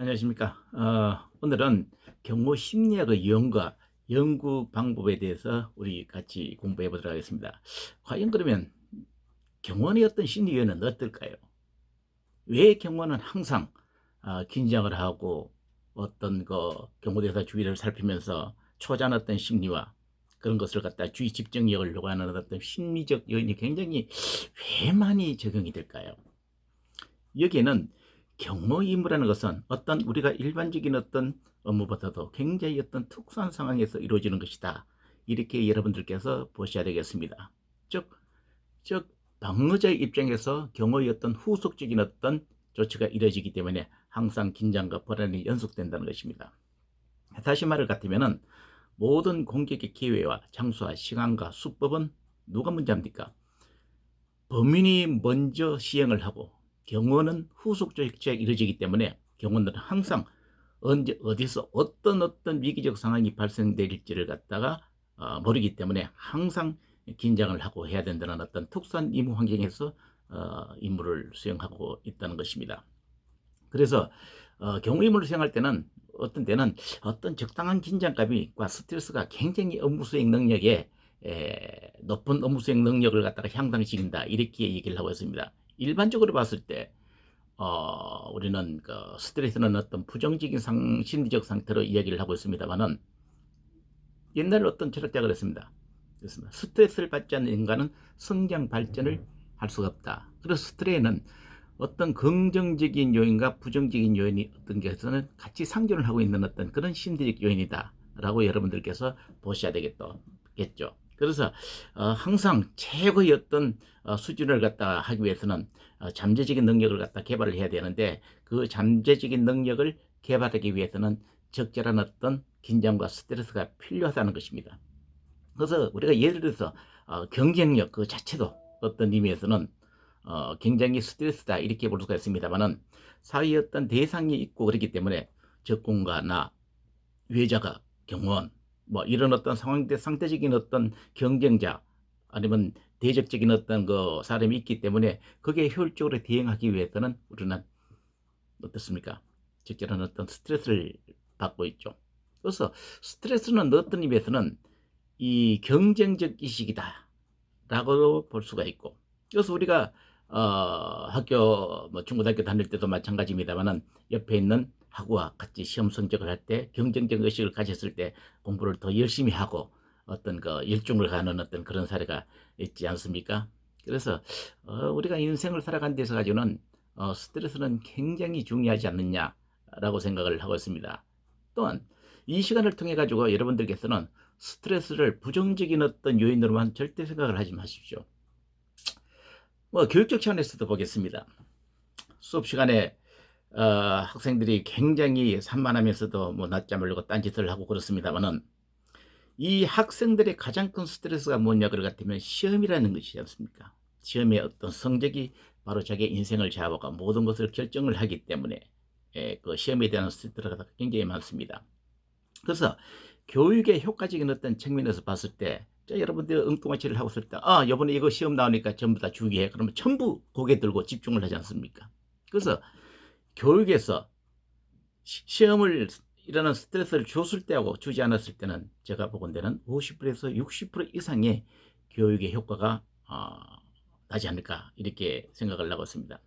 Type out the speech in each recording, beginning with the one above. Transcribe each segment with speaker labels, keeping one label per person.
Speaker 1: 안녕하십니까. 오늘은 경호 심리학의 유형과 연구 방법에 대해서 우리 같이 공부해 보도록 하겠습니다. 과연 그러면 경호원의 어떤 심리 유형은 어떨까요? 왜 경호원은 항상 긴장을 하고 어떤 경호대사 주위를 살피면서 초자한 어떤 심리와 그런 것을 갖다 주의 집중력을 요구하는 어떤 심리적 요인이 굉장히 왜 많이 적용이 될까요? 여기에는 경로 임무라는 것은 어떤 우리가 일반적인 어떤 업무보다도 굉장히 어떤 특수한 상황에서 이루어지는 것이다. 이렇게 여러분들께서 보셔야 되겠습니다. 즉 방어자의 입장에서 경호의 어떤 후속적인 어떤 조치가 이루어지기 때문에 항상 긴장과 불안이 연속된다는 것입니다. 다시 말을 같으면은 모든 공격의 기회와 장소와 시간과 수법은 누가 문제합니까? 범인이 먼저 시행을 하고 경호는 후속 조치가 이루어지기 때문에 경호는 항상 언제 어디서 어떤 위기적 상황이 발생될지를 갖다가 모르기 때문에 항상 긴장을 하고 해야 된다는 어떤 특수한 임무 환경에서 임무를 수행하고 있다는 것입니다. 그래서 경호 임무를 수행할 때는 어떤 때는 어떤 적당한 긴장감과 스트레스가 굉장히 업무 수행 능력에 높은 업무 수행 능력을 갖다가 향상시킨다 이렇게 얘기를 하고 있습니다. 일반적으로 봤을 때 우리는 스트레스는 어떤 부정적인 심리적 상태로 이야기를 하고 있습니다만은 옛날 어떤 철학자가 그랬습니다. 그렇습니다. 스트레스를 받지 않는 인간은 성장 발전을 할 수가 없다. 그래서 스트레스는 어떤 긍정적인 요인과 부정적인 요인이 어떤 것에서는 같이 상존을 하고 있는 어떤 그런 심리적 요인이다 라고 여러분들께서 보셔야 되겠죠. 그래서 항상 최고의 어떤 수준을 갖다 하기 위해서는 잠재적인 능력을 갖다 개발을 해야 되는데 그 잠재적인 능력을 개발하기 위해서는 적절한 어떤 긴장과 스트레스가 필요하다는 것입니다. 그래서 우리가 예를 들어서 경쟁력 그 자체도 어떤 의미에서는 굉장히 스트레스다 이렇게 볼 수가 있습니다만은 사회의 어떤 대상이 있고 그렇기 때문에 적군과 나, 유해자가 경호원 뭐 이런 어떤 상대적인 어떤 경쟁자 아니면 대적적인 어떤 사람이 있기 때문에 그게 효율적으로 대응하기 위해서는 우리는 어떻습니까? 적절한 어떤 스트레스를 받고 있죠. 그래서 스트레스는 어떤 의미에서는 이 경쟁적 의식이다 라고 볼 수가 있고, 그래서 우리가 학교 뭐 중고등학교 다닐 때도 마찬가지입니다만은 옆에 있는 하고와 같이 시험 성적을 할 때 경쟁적 의식을 가졌을 때 공부를 더 열심히 하고 어떤 열중을 가는 어떤 그런 사례가 있지 않습니까? 그래서 우리가 인생을 살아가는 데서 가지고는 스트레스는 굉장히 중요하지 않느냐라고 생각을 하고 있습니다. 또한 이 시간을 통해 가지고 여러분들께서는 스트레스를 부정적인 어떤 요인으로만 절대 생각을 하지 마십시오. 뭐 교육적 차원에서도 보겠습니다. 수업 시간에 학생들이 굉장히 산만하면서도 뭐 낮잠을 자고 딴짓을 하고 그렇습니다만은 이 학생들의 가장 큰 스트레스가 뭐냐를 같으면 시험이라는 것이지 않습니까? 시험의 어떤 성적이 바로 자기의 인생을 좌우하고 모든 것을 결정을 하기 때문에 그 시험에 대한 스트레스가 굉장히 많습니다. 그래서 교육의 효과적인 어떤 측면에서 봤을 때 여러분들 엉뚱한 짓을 하고 있을 때 이번에 이거 시험 나오니까 전부 다 주기해 그러면 전부 고개 들고 집중을 하지 않습니까? 그래서 교육에서 시험을 이라는 스트레스를 줬을 때하고 주지 않았을 때는 제가 보건대는 50%에서 60% 이상의 교육의 효과가 나지 않을까 이렇게 생각을 하고 있습니다.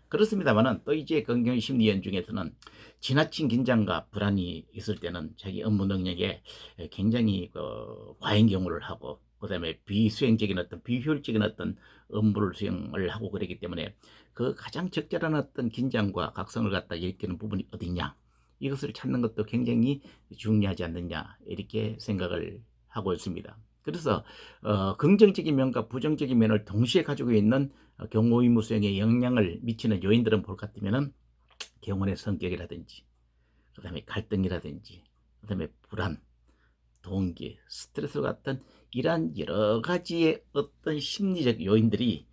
Speaker 1: 그렇습니다만은 또 이제 긍정 심리연 중에서는 지나친 긴장과 불안이 있을 때는 자기 업무 능력에 굉장히 과잉 경우를 하고 그다음에 비수행적인 어떤 비효율적인 어떤 업무를 수행을 하고 그러기 때문에 그 가장 적절한 어떤 긴장과 각성을 갖다 일으키는 부분이 어디냐 이것을 찾는 것도 굉장히 중요하지 않느냐 이렇게 생각을 하고 있습니다. 그래서 긍정적인 면과 부정적인 면을 동시에 가지고 있는 경호 의무 수행에 영향을 미치는 요인들은 볼 것 같으면은 경호의 성격이라든지 그다음에 갈등이라든지 그다음에 불안, 동기, 스트레스 같은 이러한 여러 가지의 어떤 심리적 요인들이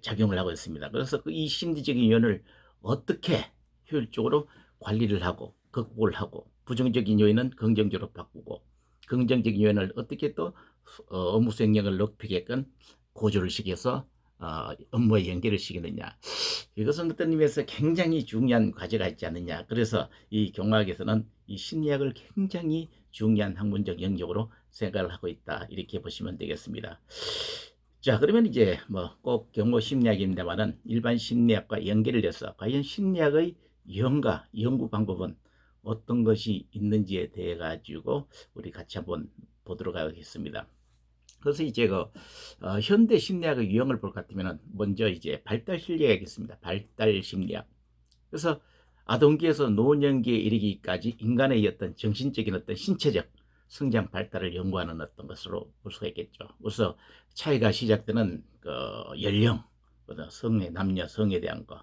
Speaker 1: 작용을 하고 있습니다. 그래서 이 심리적인 요인을 어떻게 효율적으로 관리를 하고 극복을 하고 부정적인 요인은 긍정적으로 바꾸고 긍정적인 요인을 어떻게 또 업무 수행력을 높이게끔 고조를 시켜서 업무에 연결을 시키느냐. 이것은 어떤 의미에서 굉장히 중요한 과제가 있지 않느냐. 그래서 이 경화학에서는 이 심리학을 굉장히 중요한 학문적 영역으로 생각을 하고 있다. 이렇게 보시면 되겠습니다. 자, 그러면 이제 뭐 꼭 경호 심리학입니다만은 일반 심리학과 연결을 해서 과연 심리학의 유형과 연구 방법은 어떤 것이 있는지에 대해 가지고 우리 같이 한번 보도록 하겠습니다. 그래서 이제 현대 심리학의 유형을 볼 것 같으면 먼저 이제 발달 심리학이 있습니다. 발달 심리학. 그래서 아동기에서 노년기에 이르기까지 인간의 어떤 정신적인 어떤 신체적 성장 발달을 연구하는 어떤 것으로 볼 수가 있겠죠. 그래서 차이가 시작되는 그 연령, 성의 남녀 성에 대한 거,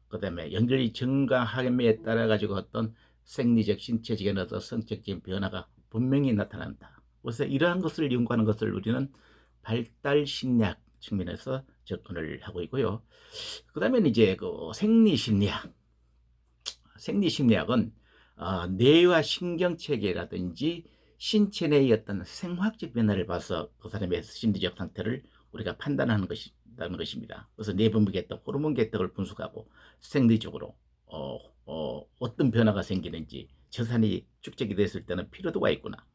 Speaker 1: 그다음에 연령이 증가함에 따라 가지고 어떤 생리적 신체적인 어떤 성적인 변화가 분명히 나타난다. 그래서 이러한 것을 연구하는 것을 우리는 발달 심리학 측면에서 접근을 하고 있고요. 그다음에 이제 그 생리심리학. 생리심리학은 뇌와 신경체계라든지 신체 내의 어떤 생화학적 변화를 봐서 그 사람의 심리적 상태를 우리가 판단하는 것이라는 것입니다. 그래서 내분비 개떡, 호르몬 개떡을 분석하고 생리적으로 어떤 변화가 생기는지, 저산이 축적이 됐을 때는 피로도가 있구나,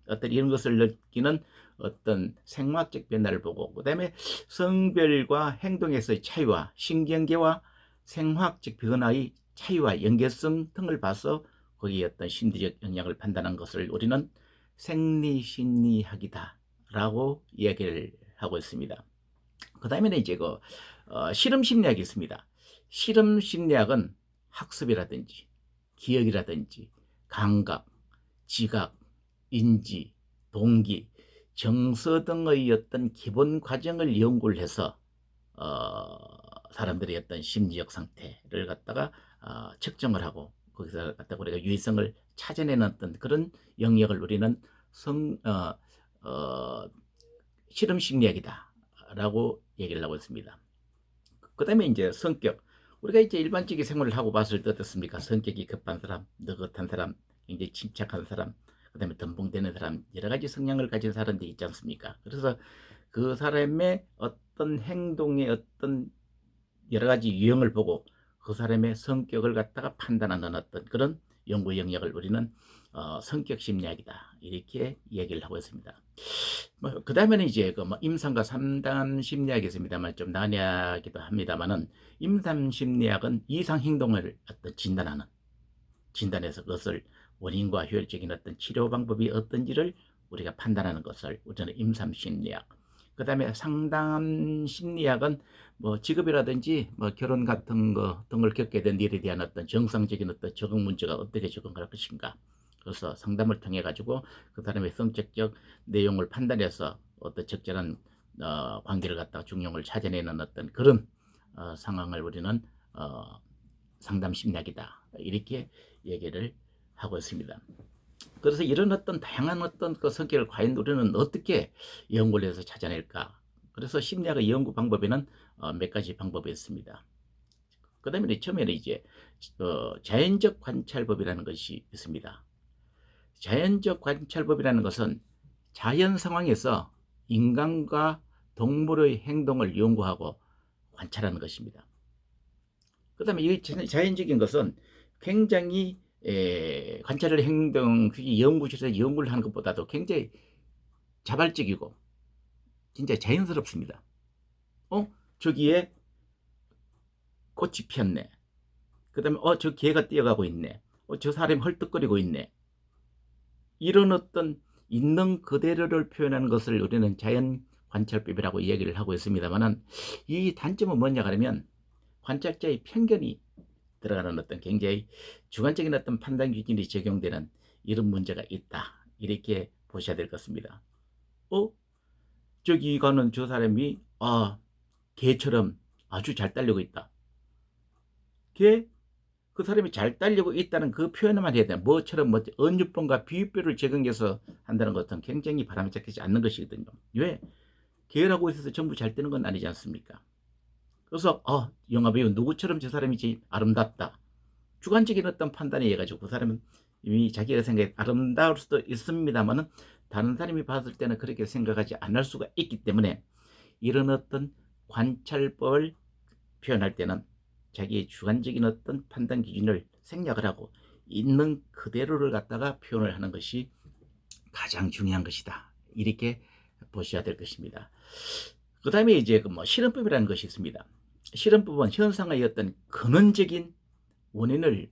Speaker 1: 어떤 이런 것을 느끼는 어떤 생화학적 변화를 보고, 그 다음에 성별과 행동에서의 차이와 신경계와 생화학적 변화의 차이와 연계성 등을 봐서 거기에 어떤 심리적 영향을 판단한 것을 우리는 생리심리학이다 라고 이야기를 하고 있습니다. 그 다음에는 이제 실험심리학이 있습니다. 실험심리학은 학습이라든지 기억이라든지 감각, 지각, 인지, 동기, 정서 등의 어떤 기본 과정을 연구를 해서 사람들의 어떤 심리적 상태를 갖다가 측정을 하고 거기서 갖다가 우리가 유의성을 찾아내는 어떤 그런 영역을 우리는 실험 심리학이다라고 얘기를 하고 있습니다. 그 다음에 이제 성격. 우리가 이제 일반적인 생활을 하고 봤을 때 어떻습니까? 성격이 급한 사람, 느긋한 사람, 굉장히 침착한 사람, 그 다음에 덤벙대는 사람, 여러 가지 성향을 가진 사람들이 있지 않습니까? 그래서 그 사람의 어떤 행동의 어떤 여러 가지 유형을 보고 그 사람의 성격을 갖다가 판단하는 어떤 그런 연구 영역을 우리는 성격 심리학이다 이렇게 얘기를 하고 있습니다. 그 다음에는 이제 임상과 상담 심리학이 있습니다만 좀 난해하기도 합니다만은, 임상 심리학은 이상 행동을 어떤 진단해서 그것을 원인과 효율적인 어떤 치료 방법이 어떤지를 우리가 판단하는 것을 우리는 임상 심리학. 그 다음에 상담 심리학은 직업이라든지 결혼 같은 거 등을 겪게 된 일에 대한 어떤 정상적인 어떤 적응 문제가 어떻게 적응할 것인가. 그래서 상담을 통해 가지고 그 사람의 성격적 내용을 판단해서 어떤 적절한 관계를 갖다가 중용을 찾아내는 어떤 그런 상황을 우리는 상담 심리학이다 이렇게 얘기를 하고 있습니다. 그래서 이런 어떤 다양한 어떤 그 성격을 과연 우리는 어떻게 연구를 해서 찾아낼까? 그래서 심리학의 연구 방법에는 몇 가지 방법이 있습니다. 그 다음에 처음에는 이제 자연적 관찰법이라는 것이 있습니다. 자연적 관찰법이라는 것은 자연 상황에서 인간과 동물의 행동을 연구하고 관찰하는 것입니다. 그 다음에 이 자연적인 것은 굉장히 관찰을 행동, 연구실에서 연구를 하는 것보다도 굉장히 자발적이고 진짜 자연스럽습니다. 저기에 꽃이 피었네. 그 다음에 저 개가 뛰어가고 있네. 저 사람이 헐떡거리고 있네. 이런 어떤 있는 그대로를 표현하는 것을 우리는 자연 관찰법이라고 이야기를 하고 있습니다만은, 이 단점은 뭐냐 하면 관찰자의 편견이 들어가는 어떤 굉장히 주관적인 어떤 판단 기준이 적용되는 이런 문제가 있다 이렇게 보셔야 될 것 같습니다. 저기 가는 저 사람이 개처럼 아주 잘 달리고 있다. 그 사람이 잘 달리고 있다는 그 표현만 해야 돼. 뭐처럼 언유법과 비유법을 적용해서 한다는 것은 굉장히 바람직하지 않는 것이거든요. 왜? 개라고 해서 전부 잘 되는 건 아니지 않습니까? 그래서 영화배우 누구처럼 저 사람이 아름답다. 주관적인 어떤 판단에 의해 가지고 그 사람은 이미 자기가 생각해 아름다울 수도 있습니다만은 다른 사람이 봤을 때는 그렇게 생각하지 않을 수가 있기 때문에, 이런 어떤 관찰법을 표현할 때는 자기의 주관적인 어떤 판단 기준을 생략을 하고 있는 그대로를 갖다가 표현을 하는 것이 가장 중요한 것이다. 이렇게 보셔야 될 것입니다. 그 다음에 이제 그 뭐 실험법이라는 것이 있습니다. 실험법은 현상의 어떤 근원적인 원인을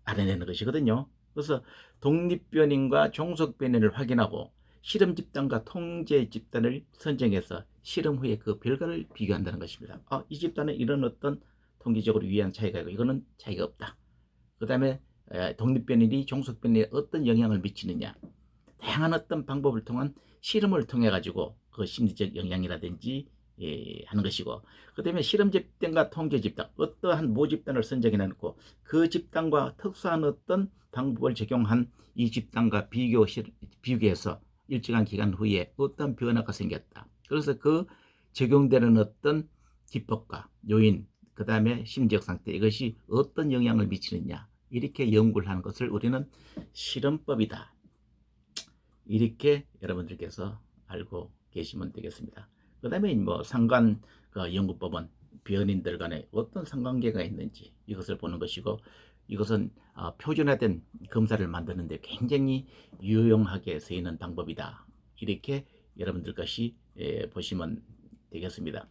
Speaker 1: 알아내는 것이거든요. 그래서 독립변인과 종속변인을 확인하고 실험 집단과 통제 집단을 선정해서 실험 후에 그 결과를 비교한다는 것입니다. 이 집단은 이런 어떤 통계적으로 유의한 차이가 있고 이거는 차이가 없다. 그 다음에 독립변인이 종속변인에 어떤 영향을 미치느냐, 다양한 어떤 방법을 통한 실험을 통해 가지고 그 심리적 영향이라든지 하는 것이고, 그 다음에 실험 집단과 통제 집단, 어떠한 모집단을 선정해 놓고 그 집단과 특수한 어떤 방법을 적용한 이 집단과 비교해서 일정한 기간 후에 어떤 변화가 생겼다. 그래서 그 적용되는 어떤 기법과 요인, 그 다음에 심리적 상태, 이것이 어떤 영향을 미치느냐, 이렇게 연구를 하는 것을 우리는 실험법이다. 이렇게 여러분들께서 알고 계시면 되겠습니다. 그 다음에 뭐 상관 연구법은 변인들 간에 어떤 상관계가 있는지 이것을 보는 것이고, 이것은 표준화된 검사를 만드는데 굉장히 유용하게 쓰이는 방법이다. 이렇게 여러분들 것이 보시면 되겠습니다.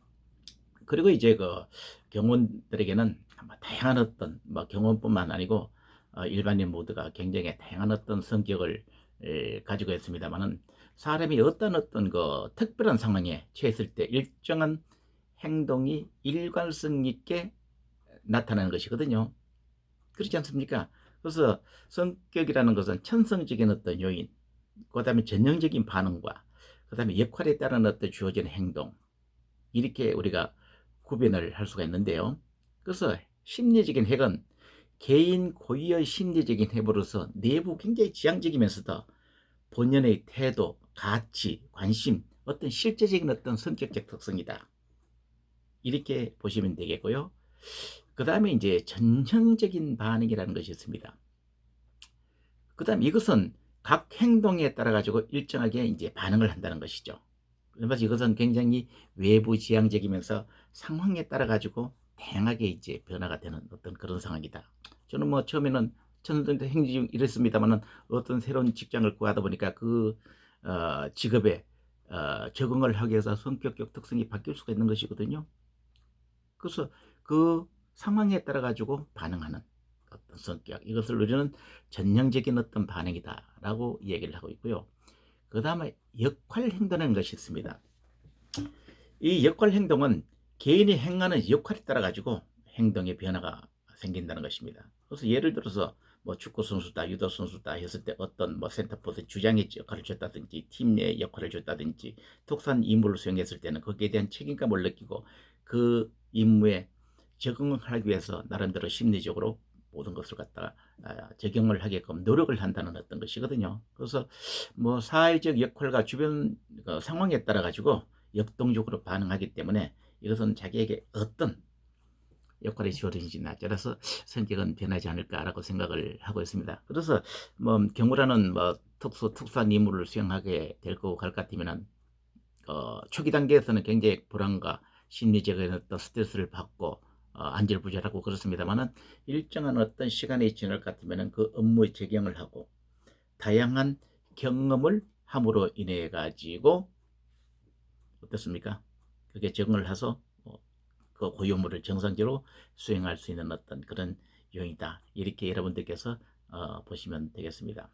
Speaker 1: 그리고 이제 그 경원들에게는 다양한 어떤 경원뿐만 아니고 일반인 모두가 굉장히 다양한 어떤 성격을 가지고 있습니다만은, 사람이 어떤 그 특별한 상황에 처했을 때 일정한 행동이 일관성 있게 나타나는 것이거든요. 그렇지 않습니까? 그래서 성격이라는 것은 천성적인 어떤 요인, 그 다음에 전형적인 반응과 그 다음에 역할에 따른 어떤 주어진 행동, 이렇게 우리가 구별을 할 수가 있는데요. 그래서 심리적인 핵은 개인 고유의 심리적인 핵으로서 내부 굉장히 지향적이면서도 본연의 태도, 가치, 관심, 어떤 실제적인 어떤 성격적 특성이다. 이렇게 보시면 되겠고요. 그 다음에 이제 전형적인 반응이라는 것이 있습니다. 그 다음에 이것은 각 행동에 따라 가지고 일정하게 이제 반응을 한다는 것이죠. 그래서 이것은 굉장히 외부 지향적이면서 상황에 따라 가지고 다양하게 이제 변화가 되는 어떤 그런 상황이다. 저는 뭐 처음에는 천성적 행동 이랬습니다만은 어떤 새로운 직장을 구하다 보니까 그 직업에 적응을 하기 위해서 성격적 특성이 바뀔 수가 있는 것이거든요. 그래서 그 상황에 따라 가지고 반응하는 어떤 성격, 이것을 우리는 전형적인 어떤 반응이다라고 얘기를 하고 있고요. 그 다음에 역할 행동이라는 것이 있습니다. 이 역할 행동은 개인이 행하는 역할에 따라 가지고 행동의 변화가 생긴다는 것입니다. 그래서 예를 들어서 뭐 축구 선수다, 유도 선수다 했을 때 어떤 뭐 센터포드 주장의 역할을 줬다든지 팀 내 역할을 줬다든지 특수한 임무를 수행했을 때는 거기에 대한 책임감을 느끼고 그 임무에 적응하기 위해서 나름대로 심리적으로 모든 것을 갖다가 적용을 하게끔 노력을 한다는 어떤 것이거든요. 그래서 뭐 사회적 역할과 주변 상황에 따라 가지고 역동적으로 반응하기 때문에 이것은 자기에게 어떤 역할이 주어진지에 따라서 성격은 변하지 않을까라고 생각을 하고 있습니다. 그래서 뭐 경우라는 뭐 특수한 임무를 수행하게 될 거고 갈 것 같으면은 초기 단계에서는 굉장히 불안과 심리적인 어떤 스트레스를 받고 안절부절하고 그렇습니다만은 일정한 어떤 시간이 지날 것 같으면은 그 업무에 적용을 하고 다양한 경험을 함으로 인해 가지고 어떻습니까? 그게 적응을 해서 그 고유물을 정상적으로 수행할 수 있는 어떤 그런 요인이다. 이렇게 여러분들께서 보시면 되겠습니다.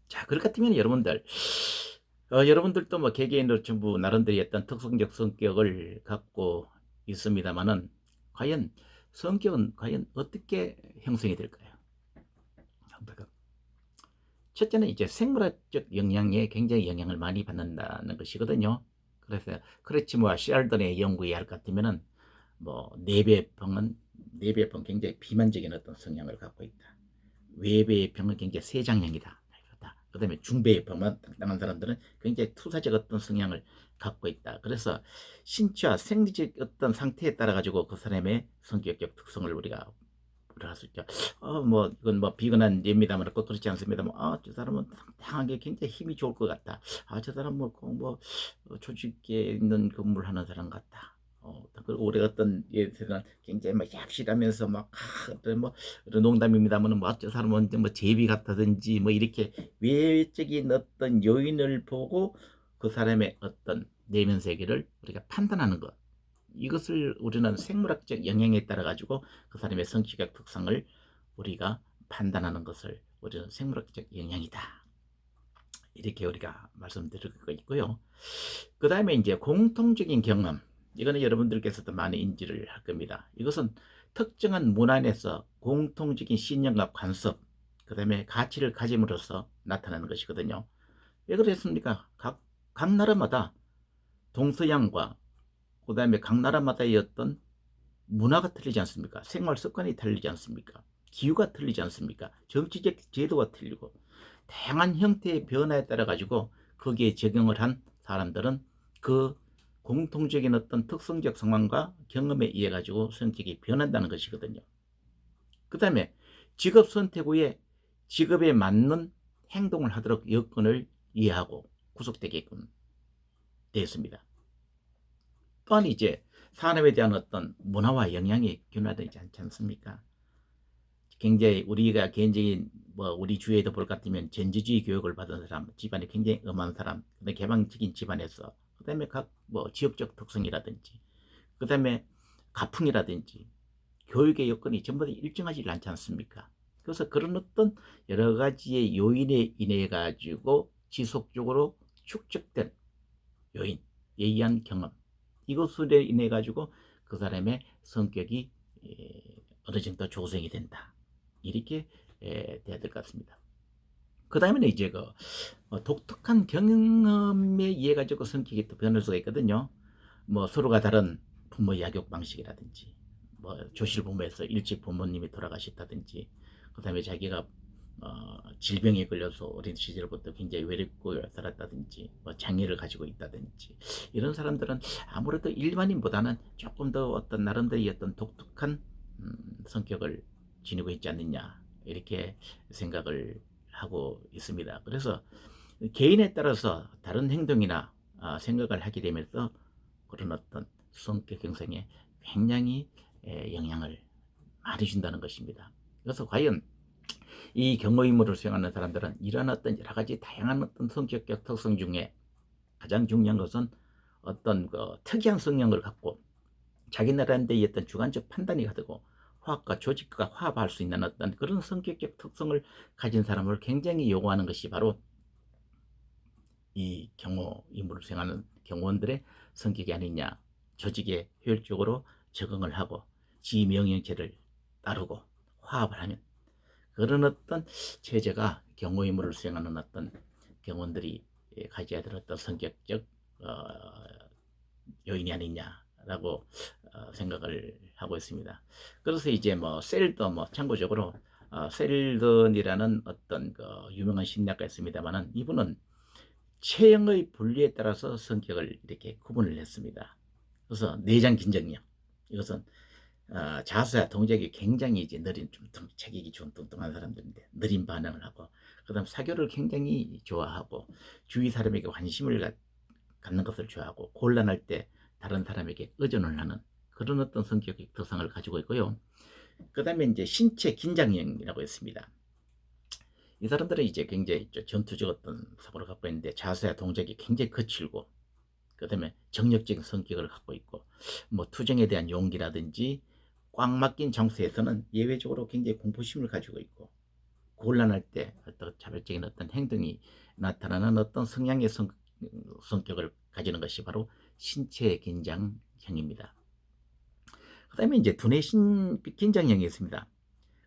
Speaker 1: 자, 그럴 것 같으면 여러분들도 뭐 개개인으로 전부 나름대로 어떤 특성적 성격을 갖고 있습니다만은 과연 성격은 과연 어떻게 형성이 될까요? 첫째는 이제 생물학적 영향에 굉장히 영향을 많이 받는다는 것이거든요. 그래서 크레치모와 시알던의 연구에 할 것 같으면은 뭐 네 배 병 굉장히 비만적인 어떤 성향을 갖고 있다. 외배의 병은 굉장히 세장형이다. 그 다음에 중배의 병만 당당한 사람들은 굉장히 투사적 어떤 성향을 갖고 있다. 그래서 신체와 생리적 어떤 상태에 따라 가지고 그 사람의 성격적 특성을 우리가 할 수 있죠. 뭐 이건 뭐 비근한 예입니다만 꼭 그렇지 않습니다만, 저 사람은 당당하게 굉장히 힘이 좋을 것 같다. 저 사람 뭐 조직에 있는 근무를 하는 사람 같다. 그리고 우리가 어떤 예들은 굉장히 막 얍실하면서 막 어떤 뭐 농담입니다만 뭐 저 사람은 뭐 제비 같다든지 뭐 이렇게 외적인 어떤 요인을 보고 그 사람의 어떤 내면 세계를 우리가 판단하는 것, 이것을 우리는 생물학적 영향에 따라 가지고 그 사람의 성격적 특성을 우리가 판단하는 것을 우리는 생물학적 영향이다, 이렇게 우리가 말씀드릴 거 있고요. 그 다음에 이제 공통적인 경험, 이거는 여러분들께서도 많이 인지를 할 겁니다. 이것은 특정한 문화 안에서 공통적인 신념과 관습, 그 다음에 가치를 가짐으로써 나타나는 것이거든요. 왜 그랬습니까? 각 나라마다 동서양과 그 다음에 각 나라마다의 어떤 문화가 틀리지 않습니까? 생활 습관이 틀리지 않습니까? 기후가 틀리지 않습니까? 정치적 제도가 틀리고 다양한 형태의 변화에 따라 가지고 거기에 적용을 한 사람들은 그 공통적인 어떤 특성적 상황과 경험에 의해 가지고 성격이 변한다는 것이거든요. 그 다음에 직업 선택 후에 직업에 맞는 행동을 하도록 여건을 이해하고 구속되게끔 되어 있습니다. 또한 이제 산업에 대한 어떤 문화와 영향이 균화되지 않지 않습니까? 굉장히 우리가 개인적인 뭐 우리 주위에도 볼 것 같으면 전지주의 교육을 받은 사람, 집안이 굉장히 엄한 사람, 그다음에 개방적인 집안에서, 그다음에 각 뭐 지역적 특성이라든지, 그다음에 가풍이라든지 교육의 여건이 전부 다 일정하지 않지 않습니까? 그래서 그런 어떤 여러 가지의 요인에 인해 가지고 지속적으로 축적된 요인에 의한 경험, 이것으로 인해 가지고 그 사람의 성격이 어느 정도 조성이 된다, 이렇게 돼야 될 것 같습니다. 그 다음에는 이제 그 독특한 경험에 의해 가지고 성격이 또 변할 수가 있거든요. 뭐 서로가 다른 부모 양육 방식이라든지, 뭐 조실 부모에서 일찍 부모님이 돌아가셨다든지, 그 다음에 자기가 질병에 걸려서 어린 시절부터 굉장히 외롭고 살았다든지, 뭐 장애를 가지고 있다든지, 이런 사람들은 아무래도 일반인보다는 조금 더 어떤 나름대로의 어떤 독특한 성격을 지니고 있지 않느냐, 이렇게 생각을 하고 있습니다. 그래서 개인에 따라서 다른 행동이나 생각을 하게 되면서 그런 어떤 성격 형성에 굉장히 영향을 많이 준다는 것입니다. 그래서 과연 이 경고 임무를 수행하는 사람들은 이런 어떤 여러 가지 다양한 어떤 성격적 특성 중에 가장 중요한 것은 어떤 그 특이한 성향을 갖고 자기 나라인데 어떤 주관적 판단이 가되고 화학과 조직과 화합할 수 있는 어떤 그런 성격적 특성을 가진 사람을 굉장히 요구하는 것이 바로 이 경호 임무를 수행하는 경호원들의 성격이 아니냐. 조직에 효율적으로 적응을 하고 지명령체를 따르고 화합을 하면 그런 어떤 체제가 경호 임무를 수행하는 어떤 경호원들이 가져야 될 어떤 성격적 요인이 아니냐라고 생각을 하고 있습니다. 그래서 이제 뭐 셀던, 뭐 참고적으로 셀던이라는 어떤 그 유명한 심리학가 있습니다만은 이분은 체형의 분리에 따라서 성격을 이렇게 구분을 했습니다. 그래서 내장 긴장력, 이것은 자세와 동작이 굉장히 이제 느린, 좀 체격이 좀 뚱뚱한 사람들인데 느린 반응을 하고, 그다음 사교를 굉장히 좋아하고 주위 사람에게 관심을 갖는 것을 좋아하고 곤란할 때 다른 사람에게 의존을 하는 그런 어떤 성격의 특성을 가지고 있고요. 그 다음에 이제 신체 긴장형이라고 있습니다. 이 사람들은 이제 굉장히 전투적 어떤 사고를 갖고 있는데 자세와 동작이 굉장히 거칠고, 그 다음에 정력적인 성격을 갖고 있고, 뭐 투쟁에 대한 용기라든지 꽉 막힌 장소에서는 예외적으로 굉장히 공포심을 가지고 있고, 곤란할 때 어떤 자발적인 어떤 행동이 나타나는 어떤 성향의 성격을 가지는 것이 바로 신체 긴장형입니다. 그 다음에 이제 두뇌 긴장형이 있습니다.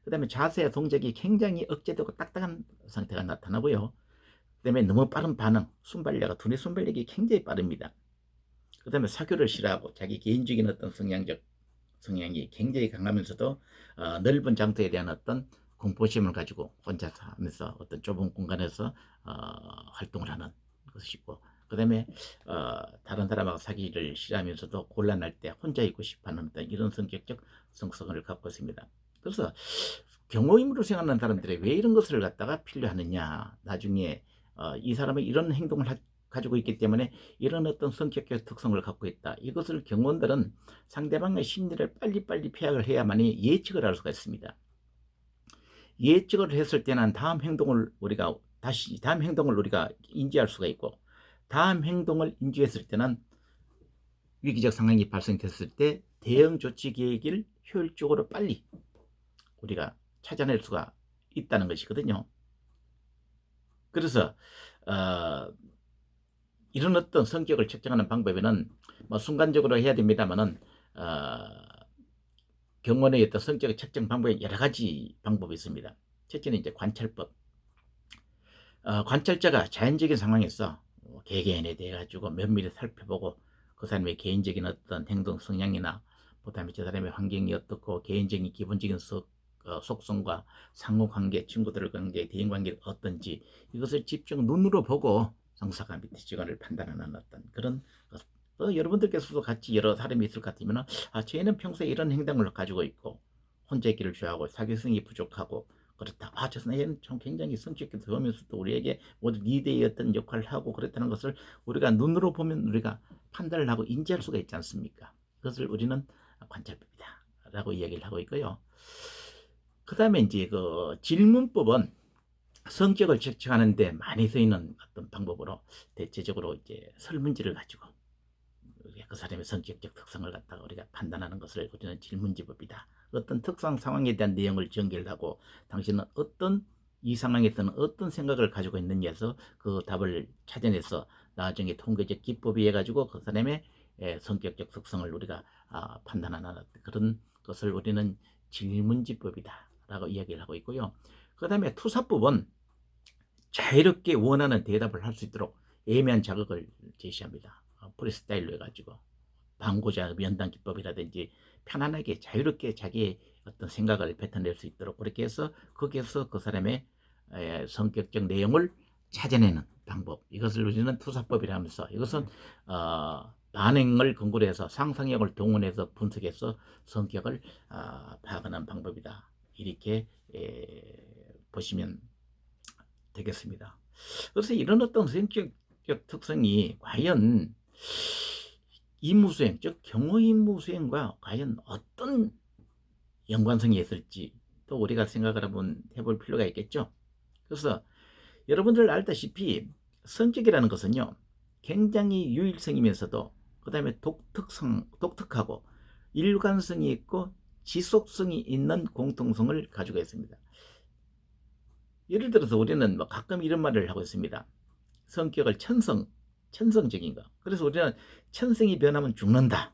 Speaker 1: 그 다음에 자세와 동작이 굉장히 억제되고 딱딱한 상태가 나타나고요. 그 다음에 너무 빠른 반응, 순발력가 두뇌 순발력이 굉장히 빠릅니다. 그 다음에 사교를 싫어하고 자기 개인적인 어떤 성향이 굉장히 강하면서도 넓은 장소에 대한 어떤 공포심을 가지고 혼자 하면서 어떤 좁은 공간에서 활동을 하는 것이고, 그 다음에 다른 사람하고 사귀기를 싫어하면서도 곤란할 때 혼자 있고 싶어하는 어떤 이런 성격적 성성을 갖고 있습니다. 그래서 경호 임무를 수행하는 사람들이 왜 이런 것을 갖다가 필요하느냐, 나중에 이 사람이 이런 행동을 가지고 있기 때문에 이런 어떤 성격적 특성을 갖고 있다. 이것을 경원들은 상대방의 심리를 빨리빨리 파악을 해야만이 예측을 할 수가 있습니다. 예측을 했을 때는 다음 행동을 우리가 인지할 수가 있고, 다음 행동을 인지했을 때는 위기적 상황이 발생됐을 때 대응 조치 계획을 효율적으로 빨리 우리가 찾아낼 수가 있다는 것이거든요. 그래서 이런 어떤 성격을 측정하는 방법에는 뭐 순간적으로 해야 됩니다만은 경원의 어떤 성격의 측정 방법에 여러 가지 방법이 있습니다. 첫째는 이제 관찰법. 관찰자가 자연적인 상황에서 개개인에 대해 가지고 면밀히 살펴보고 그 사람의 개인적인 어떤 행동 성향이나 그다음에 저 사람의 환경이 어떻고 개인적인 기본적인 속성과 상호관계, 친구들 관계, 대인관계가 어떤지 이것을 집중 눈으로 보고 성사가 밑에 직원을 판단하는 어떤 그런 여러분들께서도 같이 여러 사람이 있을 것 같으면 쟤는 평소에 이런 행동을 가지고 있고 혼자 있기를 좋아하고 사교성이 부족하고 그렇다. 저 사람은 좀 굉장히 성격이 좋으면서도 우리에게 모두 리더의 어떤 역할을 하고 그렇다는 것을 우리가 눈으로 보면 우리가 판단을 하고 인지할 수가 있지 않습니까? 그것을 우리는 관찰법이다 라고 이야기를 하고 있고요. 그 다음에 이제 그 질문법은 성격을 측정하는 데 많이 쓰이는 어떤 방법으로 대체적으로 이제 설문지를 가지고 그 사람의 성격적 특성을 갖다가 우리가 판단하는 것을 우리는 질문지법이다. 어떤 특정 상황에 대한 내용을 전개를 하고 당신은 이 상황에서는 어떤 생각을 가지고 있느냐에서 그 답을 찾아내서 나중에 통계적 기법이 해가지고 그 사람의 성격적 특성을 우리가 판단하는 그런 것을 우리는 질문지법이다 라고 이야기를 하고 있고요. 그 다음에 투사법은 자유롭게 원하는 대답을 할 수 있도록 애매한 자극을 제시합니다. 프리스타일로 해가지고 방고자 면담 기법이라든지 편안하게 자유롭게 자기의 어떤 생각을 뱉어낼 수 있도록 그렇게 해서 거기에서 그 사람의 성격적 내용을 찾아내는 방법, 이것을 우리는 투사법이라 하면서 이것은 반응을 근거로 해서 상상력을 동원해서 분석해서 성격을 파악하는 방법이다. 이렇게 보시면 되겠습니다. 그래서 이런 어떤 성격적 특성이 과연 임무수행, 즉 경호 임무수행과 과연 어떤 연관성이 있을지 또 우리가 생각을 한번 해볼 필요가 있겠죠. 그래서 여러분들 알다시피 성격이라는 것은요 굉장히 유일성이면서도 그 다음에 독특하고 일관성이 있고 지속성이 있는 공통성을 가지고 있습니다. 예를 들어서 우리는 가끔 이런 말을 하고 있습니다. 성격을 천성적인 거. 그래서 우리는 천성이 변하면 죽는다.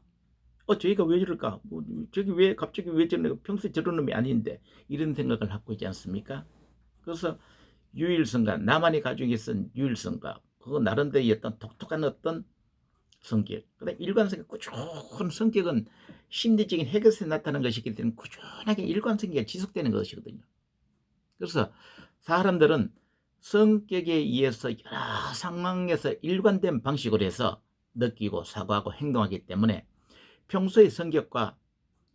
Speaker 1: 저희가 왜 이럴까? 저기 왜 갑자기 왜 저러나? 평소에 저런 놈이 아닌데 이런 생각을 갖고 있지 않습니까? 그래서 유일성과 나만이 가지고 있는 유일성과 그거 나름대로의 어떤 독특한 어떤 성격. 그다음 일관성이 꾸준한 성격은 심리적인 해결에서 나타나는 것이기 때문에 꾸준하게 일관성이 지속되는 것이거든요. 그래서 사람들은 성격에 의해서 여러 상황에서 일관된 방식으로 해서 느끼고 사고하고 행동하기 때문에 평소의 성격과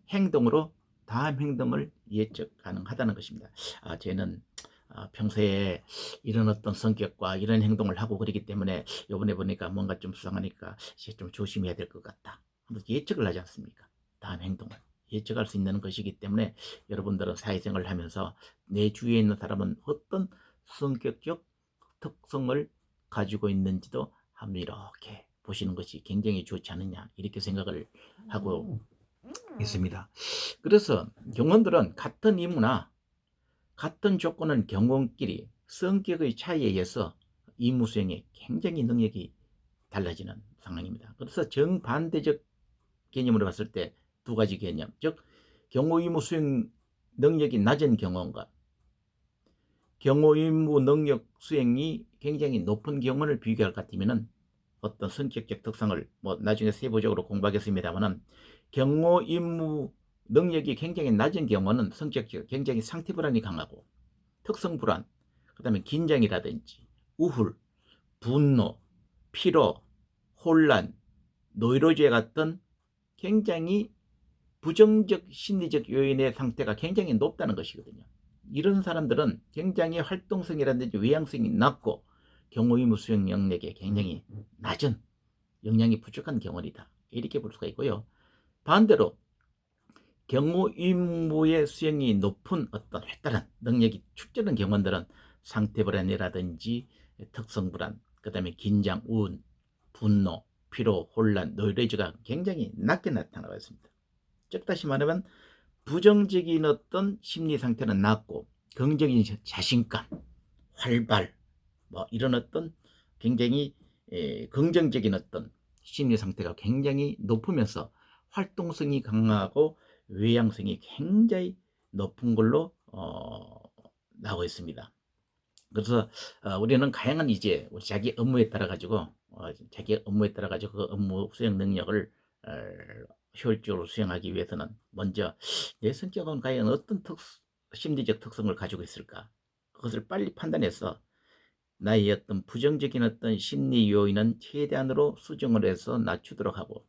Speaker 1: 행동으로 다음 행동을 예측 가능하다는 것입니다. 저는 평소에 이런 어떤 성격과 이런 행동을 하고 그러기 때문에 이번에 보니까 뭔가 좀 수상하니까 이제 좀 조심해야 될 것 같다. 예측을 하지 않습니까? 다음 행동을 예측할 수 있는 것이기 때문에 여러분들은 사회생활을 하면서 내 주위에 있는 사람은 어떤 성격적 특성을 가지고 있는지도 한번 이렇게 보시는 것이 굉장히 좋지 않느냐 이렇게 생각을 하고 있습니다. 그래서 경원들은 같은 임무나 같은 조건은 경원끼리 성격의 차이에 의해서 임무 수행에 굉장히 능력이 달라지는 상황입니다. 그래서 정반대적 개념으로 봤을 때 두 가지 개념, 즉 경호 임무 수행 능력이 낮은 경원과 경호 임무 능력 수행이 굉장히 높은 경원을 비교할 것 같으면 어떤 성격적 특성을 나중에 세부적으로 공부하겠습니다만은 경호 임무 능력이 굉장히 낮은 경우는 성격적 굉장히 상태 불안이 강하고 특성 불안, 그 다음에 긴장이라든지 우울, 분노, 피로, 혼란, 노이로제 같은 굉장히 부정적 심리적 요인의 상태가 굉장히 높다는 것이거든요. 이런 사람들은 굉장히 활동성이라든지 외향성이 낮고 경호 의무 수행 영역에 굉장히 낮은 역량이 부족한 경원이다, 이렇게 볼 수가 있고요. 반대로 경호 의무의 수행이 높은 어떤 활달한 능력이 축적된 경원들은 상태 불안이라든지 특성 불안, 그 다음에 긴장, 우울, 분노, 피로, 혼란, 노이로즈가 굉장히 낮게 나타나고 있습니다. 즉 다시 말하면 부정적인 어떤 심리 상태는 낮고 긍정적인 자신감, 활발, 뭐 이런 어떤 굉장히 긍정적인 어떤 심리 상태가 굉장히 높으면서 활동성이 강하고 외향성이 굉장히 높은 걸로 나오고 있습니다. 그래서 우리는 다양한 이제 자기 업무에 따라 가지고 그 업무 수행 능력을 어, 효율적으로 수행하기 위해서는 먼저 내 성격은 과연 어떤 심리적 특성을 가지고 있을까, 그것을 빨리 판단해서 나의 어떤 부정적인 어떤 심리 요인은 최대한으로 수정을 해서 낮추도록 하고,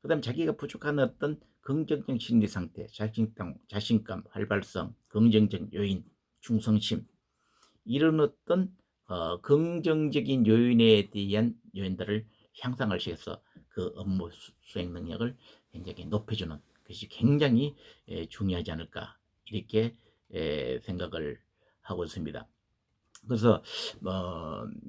Speaker 1: 그 다음 자기가 부족한 어떤 긍정적 심리 상태, 자신감, 활발성, 긍정적 요인, 충성심, 이런 어떤 긍정적인 요인에 대한 요인들을 향상을 시켜서 그 업무 수행 능력을 굉장히 높여주는 것이 굉장히 중요하지 않을까, 이렇게 생각을 하고 있습니다. 그래서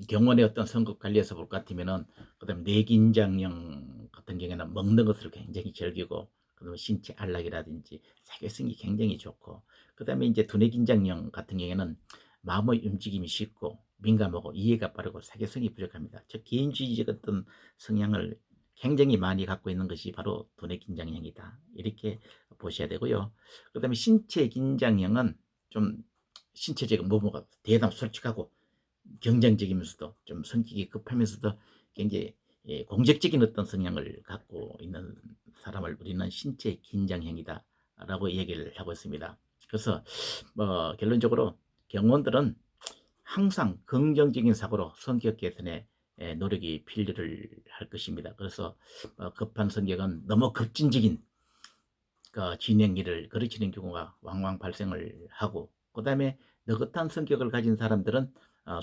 Speaker 1: 경원의 어떤 성격 관리에서 볼 것 같으면은, 그다음 뇌긴장형 같은 경우에는 먹는 것을 굉장히 즐기고, 그다음에 신체 안락이라든지 사교성이 굉장히 좋고, 그다음에 이제 두뇌긴장형 같은 경우에는 마음의 움직임이 쉽고 민감하고 이해가 빠르고 사교성이 부족합니다. 즉 개인주의적 어떤 성향을 굉장히 많이 갖고 있는 것이 바로 두뇌긴장형이다, 이렇게 보셔야 되고요. 그다음에 신체긴장형은 좀 신체적인 모모가 대담 솔직하고 경쟁적이면서도 좀 성격이 급하면서도 굉장히 공격적인 어떤 성향을 갖고 있는 사람을 우리는 신체 긴장형이다 라고 얘기를 하고 있습니다. 그래서 결론적으로 경원들은 항상 긍정적인 사고로 성격 개선에 노력이 필요를 할 것입니다. 그래서 급한 성격은 너무 급진적인 진행일을 거르치는 경우가 왕왕 발생을 하고, 그 다음에 느긋한 성격을 가진 사람들은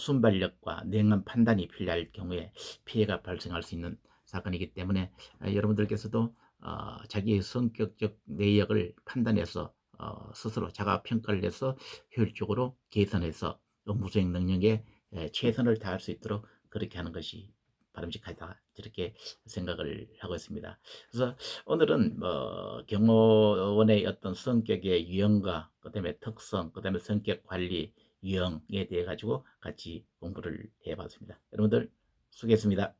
Speaker 1: 순발력과 냉한 판단이 필요할 경우에 피해가 발생할 수 있는 사건이기 때문에 여러분들께서도 자기의 성격적 내역을 판단해서 스스로 자가 평가를 해서 효율적으로 개선해서 업무 수행 능력에 최선을 다할 수 있도록 그렇게 하는 것이 바람직하다, 이렇게 생각을 하고 있습니다. 그래서 오늘은 경호원의 어떤 성격의 유형과 그다음에 특성, 그다음에 성격 관리 유형에 대해 가지고 같이 공부를 해봤습니다. 여러분들 수고했습니다.